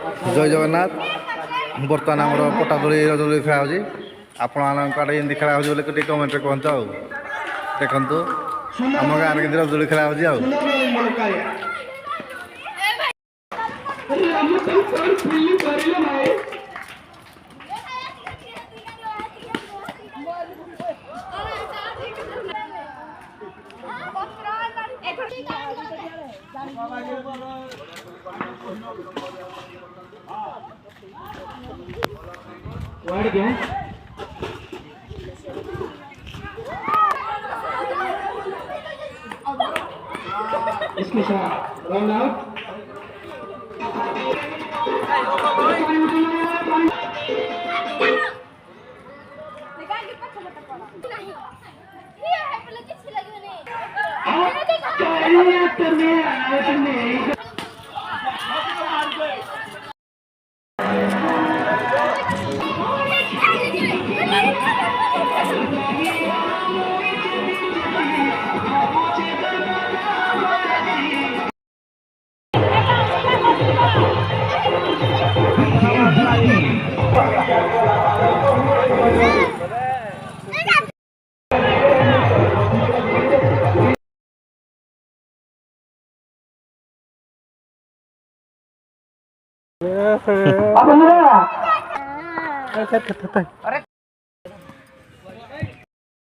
जय जगन्नाथ बर्तमान आम पटादोली रजदोली खेला आपण आड़े एमती खेला हो कमेंट कहतु आउ देखु आम गाँव में रजदोली खेला हो Word again. इसके साथ रन आउट अरे